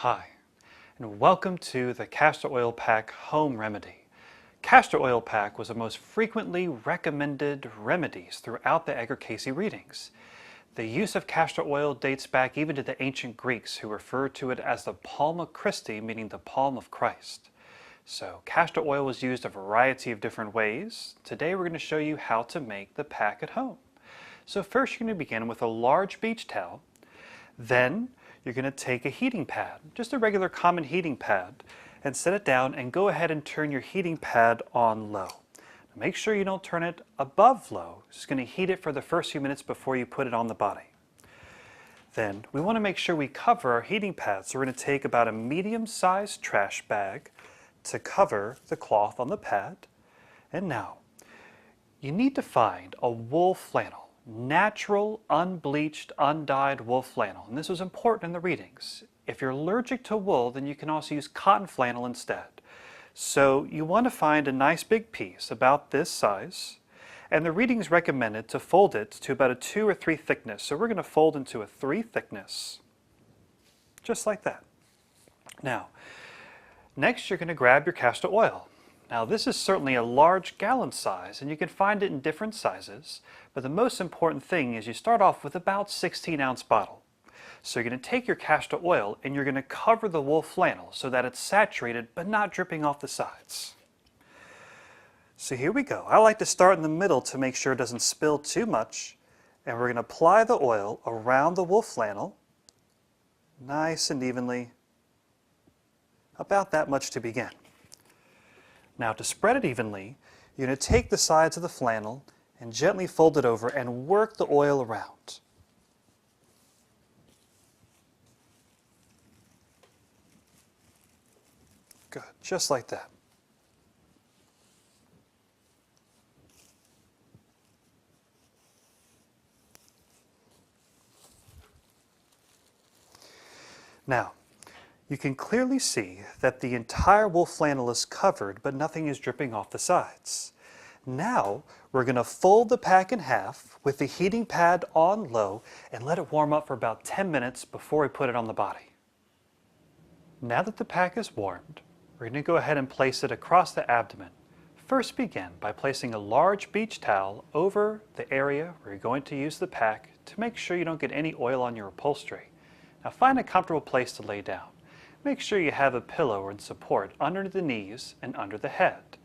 Hi, and welcome to the Castor Oil Pack Home Remedy. Castor Oil Pack was the most frequently recommended remedies throughout the Edgar Cayce readings. The use of castor oil dates back even to the ancient Greeks, who referred to it as the palma Christi, meaning the palm of Christ. So castor oil was used a variety of different ways. Today we're going to show you how to make the pack at home. So first you're going to begin with a large beach towel. Then you're going to take a heating pad, just a regular common heating pad, and set it down and go ahead and turn your heating pad on low. Now make sure you don't turn it above low. Just going to heat it for the first few minutes before you put it on the body. Then we want to make sure we cover our heating pad. So we're going to take about a medium-sized trash bag to cover the cloth on the pad. And now you need to find a wool flannel. Natural, unbleached, undyed wool flannel. And this was important in the readings. If you're allergic to wool, then you can also use cotton flannel instead. So you want to find a nice big piece about this size, and the readings recommended to fold it to about a 2 or 3 thickness. So we're going to fold into a 3 thickness, just like that. Now, next you're going to grab your castor oil. Now this is certainly a large gallon size, and you can find it in different sizes, but the most important thing is you start off with about 16-ounce bottle. So you're going to take your castor oil and you're going to cover the wool flannel so that it's saturated but not dripping off the sides. So here we go. I like to start in the middle to make sure it doesn't spill too much, and we're going to apply the oil around the wool flannel, nice and evenly, about that much to begin. Now to spread it evenly, you're going to take the sides of the flannel and gently fold it over and work the oil around. Good, just like that. Now, you can clearly see that the entire wool flannel is covered, but nothing is dripping off the sides. Now, we're going to fold the pack in half with the heating pad on low and let it warm up for about 10 minutes before we put it on the body. Now that the pack is warmed, we're going to go ahead and place it across the abdomen. First begin by placing a large beach towel over the area where you're going to use the pack to make sure you don't get any oil on your upholstery. Now find a comfortable place to lay down. Make sure you have a pillow and support under the knees and under the head.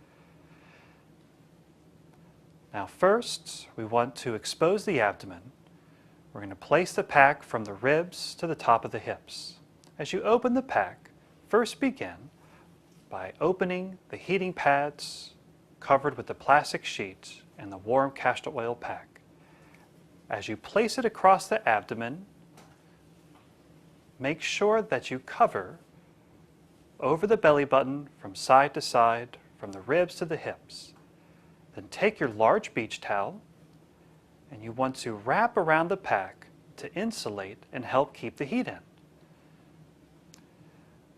Now first, we want to expose the abdomen. We're going to place the pack from the ribs to the top of the hips. As you open the pack, first begin by opening the heating pads covered with the plastic sheet and the warm castor oil pack. As you place it across the abdomen, make sure that you cover over the belly button from side to side, from the ribs to the hips. Then take your large beach towel and you want to wrap around the pack to insulate and help keep the heat in.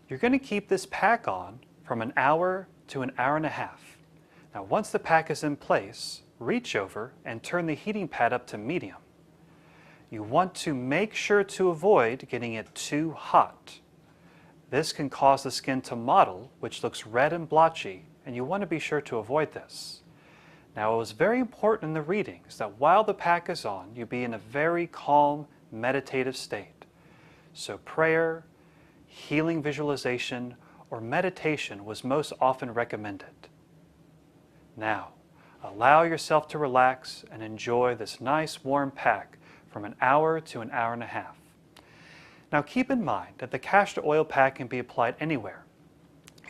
You're going to keep this pack on from an hour to an hour and a half. Now once the pack is in place, reach over and turn the heating pad up to medium. You want to make sure to avoid getting it too hot. This can cause the skin to mottle, which looks red and blotchy, and you want to be sure to avoid this. Now it was very important in the readings that while the pack is on, you be in a very calm, meditative state. So prayer, healing visualization, or meditation was most often recommended. Now, allow yourself to relax and enjoy this nice warm pack from an hour to an hour and a half. Now keep in mind that the castor oil pack can be applied anywhere.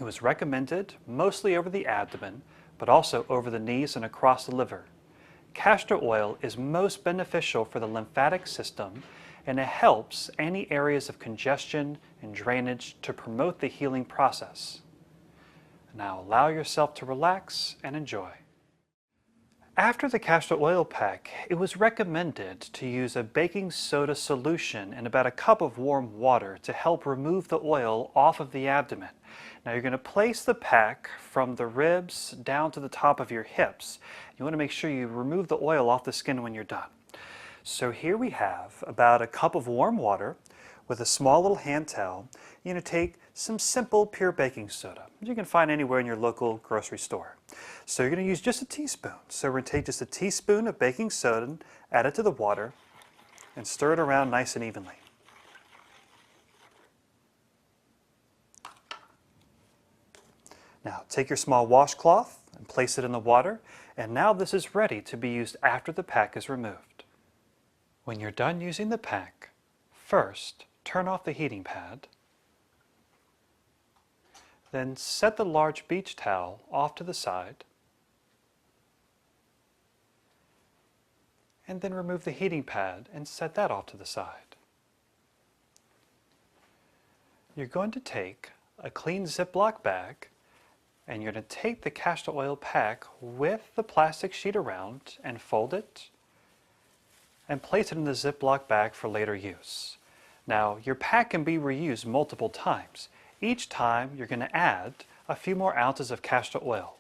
It was recommended mostly over the abdomen, but also over the knees and across the liver. Castor oil is most beneficial for the lymphatic system, and it helps any areas of congestion and drainage to promote the healing process. Now allow yourself to relax and enjoy. After the castor oil pack, it was recommended to use a baking soda solution in about a cup of warm water to help remove the oil off of the abdomen. Now you're going to place the pack from the ribs down to the top of your hips. You want to make sure you remove the oil off the skin when you're done. So here we have about a cup of warm water with a small little hand towel. you're going to take some simple pure baking soda you can find anywhere in your local grocery store. So you're going to use just a teaspoon. So we're going to take just a teaspoon of baking soda, add it to the water, and stir it around nice and evenly. Now take your small washcloth and place it in the water, and now this is ready to be used after the pack is removed. When you're done using the pack, first turn off the heating pad, then set the large beach towel off to the side, and then remove the heating pad and set that off to the side. You're going to take a clean Ziploc bag and you're going to take the castor oil pack with the plastic sheet around and fold it and place it in the Ziploc bag for later use. Now, your pack can be reused multiple times. Each time you're going to add a few more ounces of castor oil.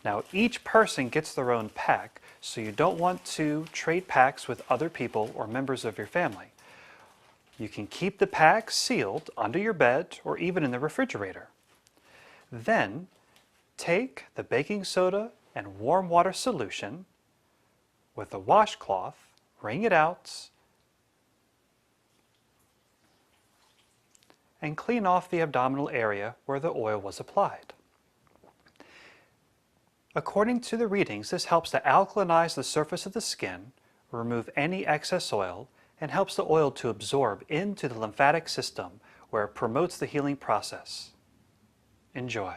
Now, each person gets their own pack, so you don't want to trade packs with other people or members of your family. You can keep the pack sealed under your bed or even in the refrigerator. Then, take the baking soda and warm water solution with a washcloth, wring it out, and clean off the abdominal area where the oil was applied. According to the readings, this helps to alkalinize the surface of the skin, remove any excess oil, and helps the oil to absorb into the lymphatic system where it promotes the healing process. Enjoy.